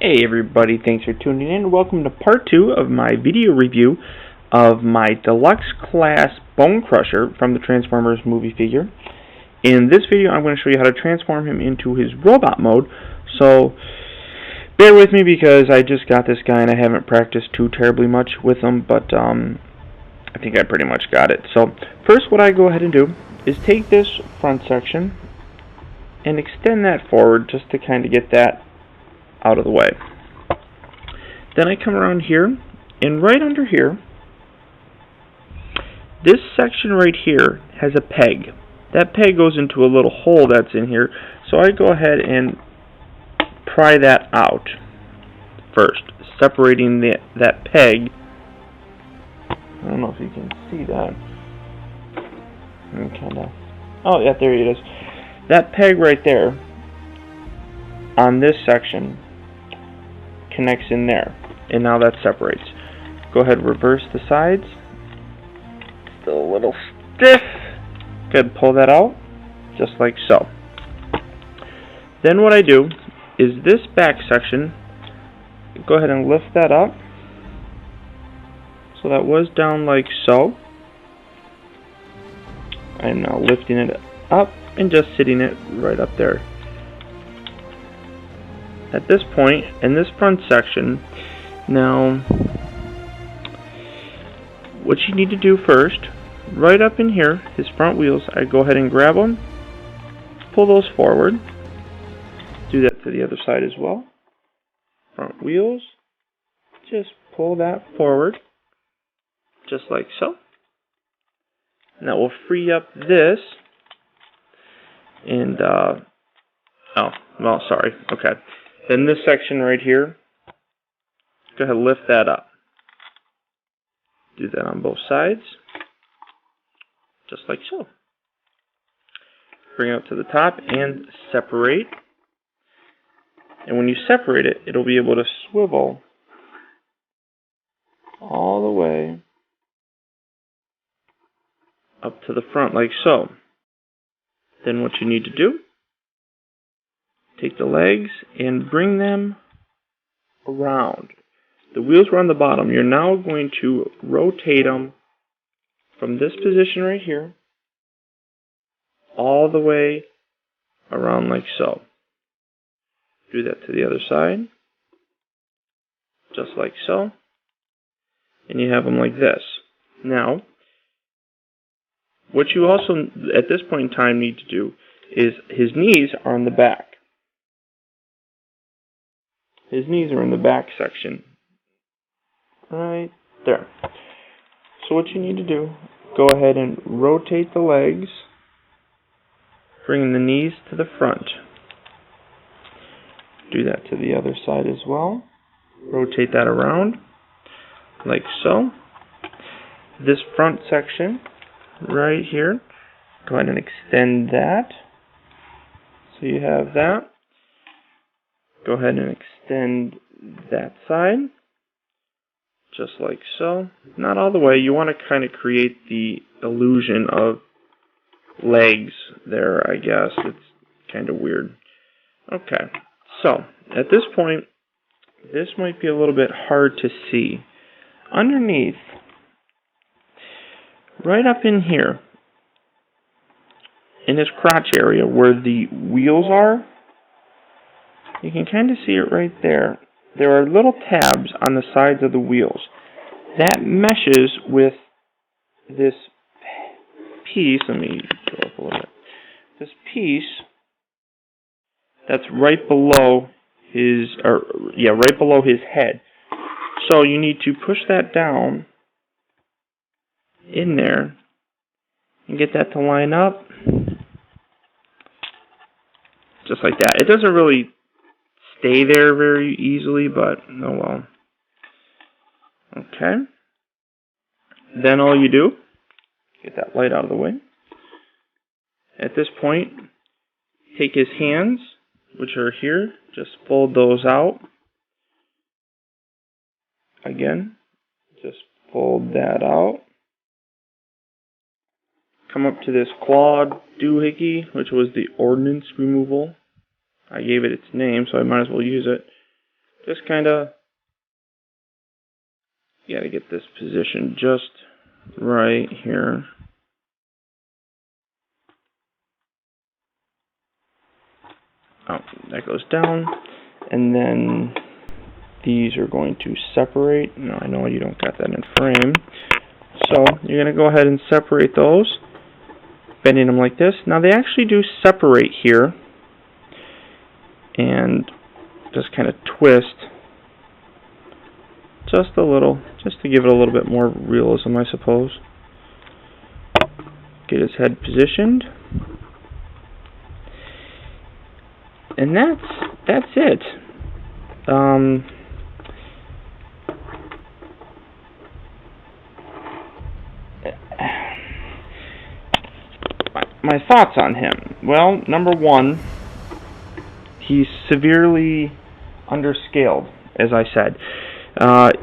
Hey everybody, thanks for tuning in. Welcome to part 2 of my video review of my deluxe class Bonecrusher from the Transformers movie figure. In this video I'm going to show you how to transform him into his robot mode, so bear with me because I just got this guy and I haven't practiced too terribly much with him, but I think I pretty much got it. So first what I go ahead and do is take this front section and extend that forward just to kind of get that out of the way. Then I come around here, and right under here, this section right here has a peg. That peg goes into a little hole that's in here, so I go ahead and pry that out first, separating that peg. I don't know if you can see that. Oh yeah, there it is. That peg right there on this section connects in there, and now that separates. Go ahead and reverse the sides. Still a little stiff. Go ahead and pull that out, just like so. Then what I do is this back section, go ahead and lift that up. So that was down like so. I'm now lifting it up and just sitting it right up there. At this point, in this front section, now, what you need to do first, right up in here, his front wheels, I go ahead and grab them, pull those forward, do that to the other side as well. Front wheels, just pull that forward, just like so. And that will free up this, and, oh, well, sorry, okay. Then this section right here, go ahead and lift that up. Do that on both sides, just like so. Bring it up to the top and separate. And when you separate it, it'll be able to swivel all the way up to the front like so. Then what you need to do, take the legs and bring them around. The wheels were on the bottom. You're now going to rotate them from this position right here all the way around like so. Do that to the other side, just like so. And you have them like this. Now, what you also at this point in time need to do is his knees are on the back. His knees are in the back section, right there. So what you need to do, go ahead and rotate the legs, bring the knees to the front. Do that to the other side as well. Rotate that around, like so. This front section, right here, go ahead and extend that. So you have that. Go ahead and extend that side, just like so. Not all the way. You want to kind of create the illusion of legs there, I guess. It's kind of weird. Okay, so at this point, this might be a little bit hard to see. Underneath, right up in here, in his crotch area where the wheels are, you can kind of see it right there. There are little tabs on the sides of the wheels. That meshes with this piece. Let me go up a little bit. This piece that's right below his, right below his head. So you need to push that down in there and get that to line up, just like that. It doesn't really stay there very easily, but oh well. Okay. Then all you do, get that light out of the way. At this point, take his hands, which are here, just fold those out. Again, just fold that out. Come up to this clawed doohickey, which was the ordnance removal. I gave it its name, so I might as well use it. just kind of, you got to get this position just right here. Oh, that goes down, and then these are going to separate. No, I know you don't got that in frame, so you're going to go ahead and separate those, bending them like this. Now they actually do separate here, and just kind of twist just a little, just to give it a little bit more realism, I suppose. Get his head positioned. And that's it. My thoughts on him. Well, number one, he's severely underscaled, as I said.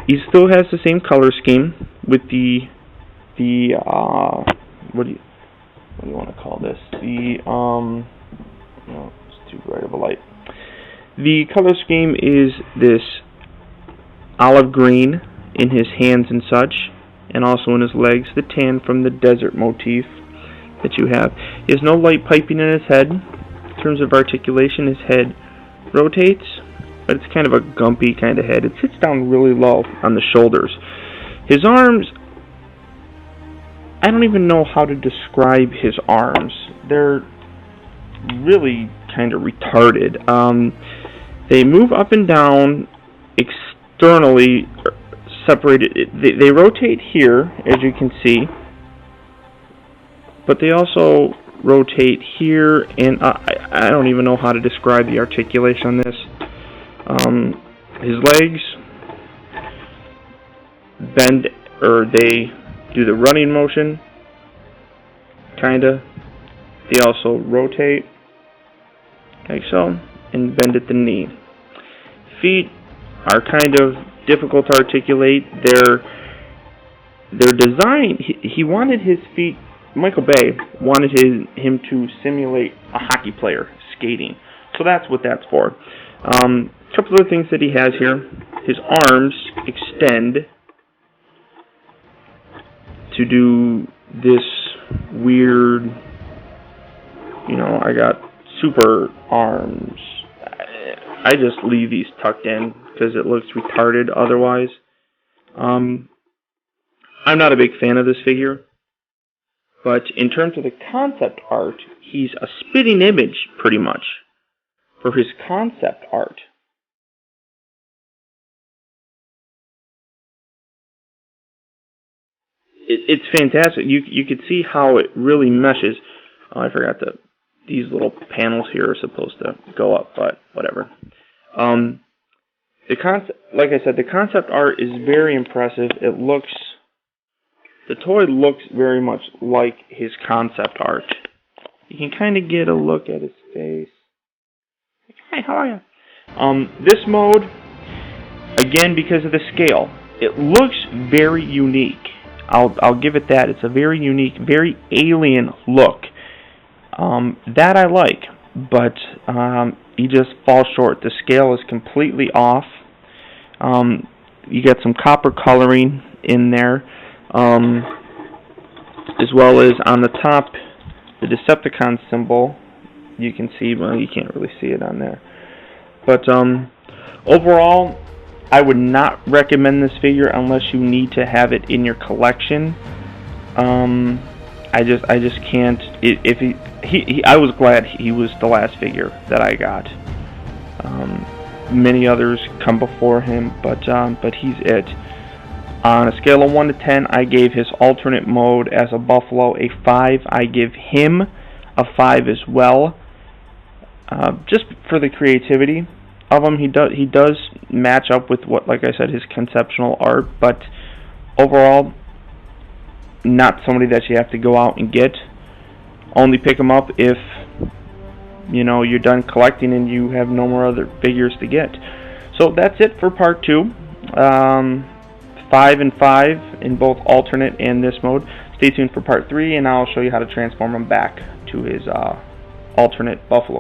He still has the same color scheme with the what do you want to call this? No, it's too bright of a light. The color scheme is this olive green in his hands and such, and also in his legs, the tan from the desert motif that you have. He has no light piping in his head. In terms of articulation, his head rotates, but it's kind of a gumpy kind of head. It sits down really low on the shoulders. His arms, I don't even know how to describe his arms. They're really kind of retarded. They move up and down externally, separated. They rotate here, as you can see, but they also rotate here, and I don't even know how to describe the articulation on this. His legs bend, or they do the running motion, kinda. They also rotate, like so, and bend at the knee. Feet are kind of difficult to articulate. They're designed. He wanted his feet. Michael Bay wanted him to simulate a hockey player skating, so that's what that's for. A couple other things that he has here. His arms extend to do this weird, I got super arms. I just leave these tucked in because it looks retarded otherwise. I'm not a big fan of this figure, but in terms of the concept art, he's a spitting image pretty much for his concept art. It's fantastic. You could see how it really meshes. Oh, I forgot these little panels here are supposed to go up, but whatever. The concept, like I said, the concept art is very impressive. The toy looks very much like his concept art. You can kind of get a look at his face. Hi, how are you? This mode, again, because of the scale, it looks very unique. I'll give it that. It's a very unique, very alien look. That I like, but he just falls short. The scale is completely off. You got some copper coloring in there, as well as on the top, the Decepticon symbol. You can see, well, you can't really see it on there. But overall, I would not recommend this figure unless you need to have it in your collection. I just can't. I was glad he was the last figure that I got. Many others come before him, but he's it. On a scale of 1 to 10, I gave his alternate mode as a Buffalo a 5. I give him a 5 as well. Just for the creativity of him, he does match up with what, like I said, his conceptual art, but overall, not somebody that you have to go out and get. Only pick him up if you're done collecting and you have no more other figures to get. So that's it for part 2. 5 and 5 in both alternate and this mode. Stay tuned for part 3, and I'll show you how to transform him back to his alternate Buffalo.